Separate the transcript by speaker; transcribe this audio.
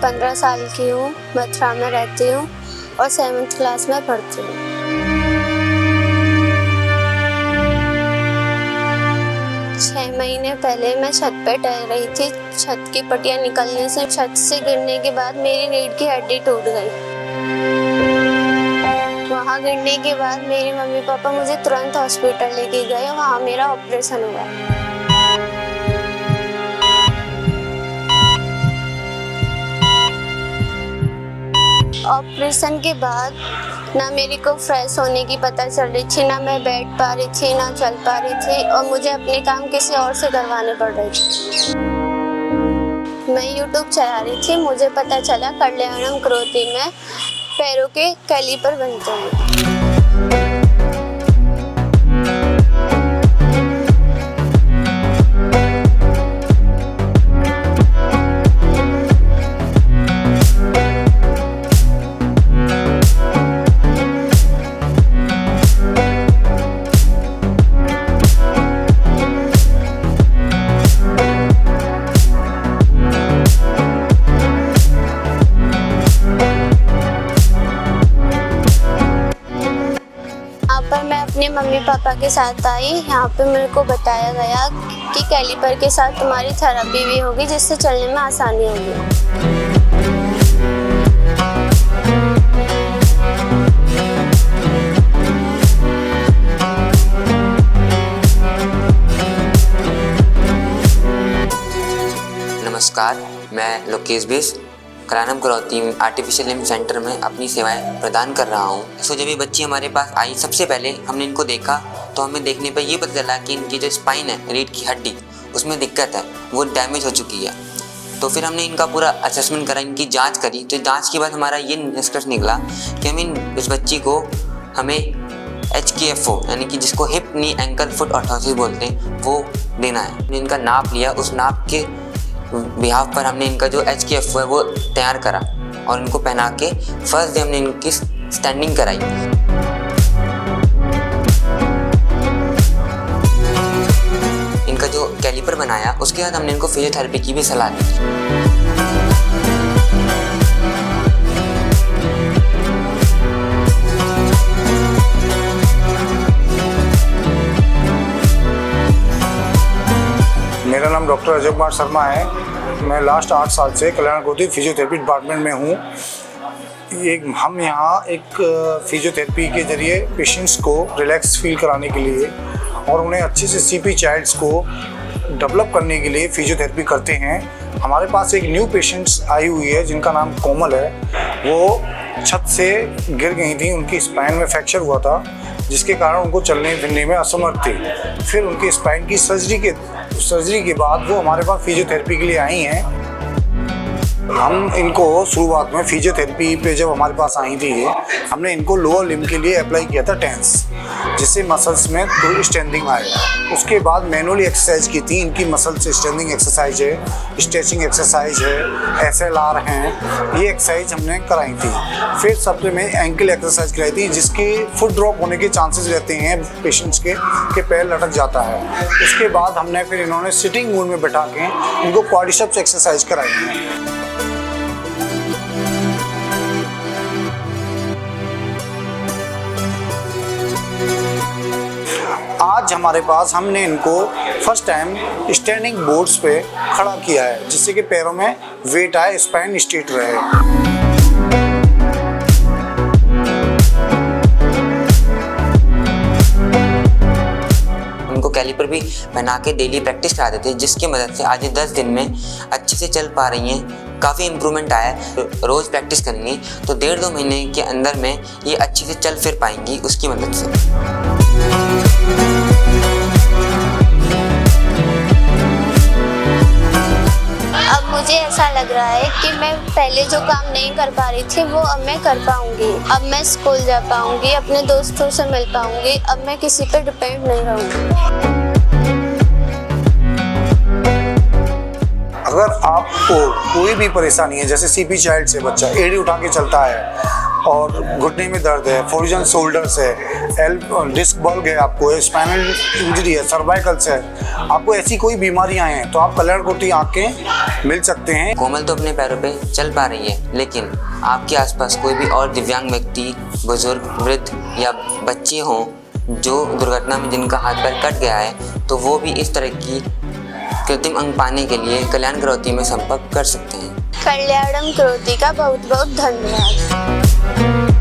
Speaker 1: 15 साल की हूँ, मथुरा में रहती हूँ और 7th क्लास में पढ़ती हूँ। छह महीने पहले मैं छत पे टहल रही थी। छत की पट्टियाँ निकलने से, छत से गिरने के बाद मेरी रीढ़ की हड्डी टूट गई। वहाँ गिरने के बाद मेरे मम्मी पापा मुझे तुरंत हॉस्पिटल लेके गए। वहाँ मेरा ऑपरेशन हुआ। ऑपरेशन के बाद ना मेरे को फ्रेश होने की पता चल रही थी, ना मैं बैठ पा रही थी, ना चल पा रही थी और मुझे अपने काम किसी और से करवाने पड़ रहे थे। मैं YouTube चला रही थी, मुझे पता चला कल्याणम करोति में पैरों के कैलिपर बनते हैं। मैं अपने मम्मी पापा के साथ आई। यहाँ पे मेरे को बताया गया कि कैलिपर के साथ तुम्हारी थेरेपी भी होगी, जिससे चलने में आसानी होगी।
Speaker 2: नमस्कार, मैं लोकेश बिस कल्याणम करोति आर्टिफिशियल लिम्ब सेंटर में अपनी सेवाएं प्रदान कर रहा हूं। जब ये बच्ची हमारे पास आई, सबसे पहले हमने इनको देखा तो हमें देखने पर ये पता चला कि इनकी जो स्पाइन है, रीढ़ की हड्डी, उसमें दिक्कत है, वो डैमेज हो चुकी है। तो फिर हमने इनका पूरा असेसमेंट करा, इनकी जाँच करी। तो जाँच के बाद हमारा ये निष्कर्ष निकला कि इस बच्ची को हमें HKFO यानी कि जिसको हिप नी एंकल फुट ऑर्थोसिस बोलते हैं, वो देना है। हमने इनका नाप लिया, उस नाप के बिहाफ पर हमने इनका जो HKFO है वो तैयार करा और इनको पहना के फर्स्ट डे हमने इनकी स्टैंडिंग कराई। इनका जो कैलिपर बनाया, उसके बाद हमने इनको फिजियोथेरेपी की भी सलाह दी।
Speaker 3: मेरा नाम डॉक्टर अजय कुमार शर्मा है। मैं लास्ट 8 साल से कल्याण करोति फिजियोथेरेपी डिपार्टमेंट में हूँ। हम यहाँ एक फिजियोथेरेपी के जरिए पेशेंट्स को रिलैक्स फील कराने के लिए और उन्हें अच्छे से CP चाइल्ड्स को डेवलप करने के लिए फिजियोथेरेपी करते हैं। हमारे पास एक न्यू पेशेंट्स आई हुई है जिनका नाम कोमल है। वो छत से गिर गई थी, उनकी स्पाइन में फ्रैक्चर हुआ था, जिसके कारण उनको चलने फिरने में असमर्थ थी। फिर उनकी स्पाइन की सर्जरी के बाद वो हमारे पास फिजियोथेरेपी के लिए आई हैं। हम इनको शुरुआत में फिजियोथेरेपी पे जब हमारे पास आई थी, हमने इनको लोअर लिम्ब के लिए अप्लाई किया था टेंस, जिससे मसल्स में थोड़ी स्ट्रेंथिंग आए। उसके बाद मैनुअली एक्सरसाइज की थी। इनकी मसल्स स्ट्रेंथिंग एक्सरसाइज है, स्ट्रेचिंग एक्सरसाइज है, SLR हैं, ये एक्सरसाइज हमने कराई थी। फिर सबसे में एंकल एक्सरसाइज कराई थी, जिसके फुट ड्रॉप होने के चांसेस रहते हैं पेशेंट्स के पैर लटक जाता है। उसके बाद हमने फिर इन्होंने सिटिंग मोड में बैठा के इनको क्वाड्रिसेप्स एक्सरसाइज कराई है। आज हमारे पास हमने इनको फर्स्ट टाइम स्टैंडिंग बोर्ड्स पे खड़ा किया है, जिससे कि पैरों में वेट आए, स्पाइन स्ट्रेट रहे।
Speaker 2: उनको कैलिपर भी पहना के डेली प्रैक्टिस कराते थे, जिसकी मदद से आज 10 दिन में अच्छे से चल पा रही हैं। काफ़ी इम्प्रूवमेंट आया है। रोज़ प्रैक्टिस करेंगी तो 1.5-2 महीने के अंदर में ये अच्छे से चल फिर पाएंगी उसकी मदद से।
Speaker 1: अब मुझे ऐसा लग रहा है कि मैं पहले जो काम नहीं कर पा रही थी वो अब मैं कर पाऊंगी। अब मैं स्कूल जा पाऊंगी, अपने दोस्तों से मिल पाऊंगी। अब मैं किसी पे डिपेंड नहीं रहूंगी।
Speaker 3: अगर आपको कोई भी परेशानी है, जैसे CP चाइल्ड से बच्चा एड़ी उठा के चलता है और घुटने में दर्द है, फ्रोजन शोल्डर्स है, डिस्क बल्ग है, आपको स्पाइनल इंजरी है, सर्वाइकल्स है, आपको ऐसी कोई बीमारियां हैं तो आप कल्याण कोठी आके मिल सकते हैं।
Speaker 2: कोमल तो अपने पैरों पे चल पा रही है, लेकिन आपके आसपास कोई भी और दिव्यांग व्यक्ति, बुजुर्ग, वृद्ध या बच्चे हों जो दुर्घटना में जिनका हाथ पैर कट गया है, तो वो भी इस तरह की कृत्रिम अंग पाने के लिए कल्याण करौती में संपर्क कर सकते हैं।
Speaker 1: कल्याणम करौती का बहुत बहुत धन्यवाद।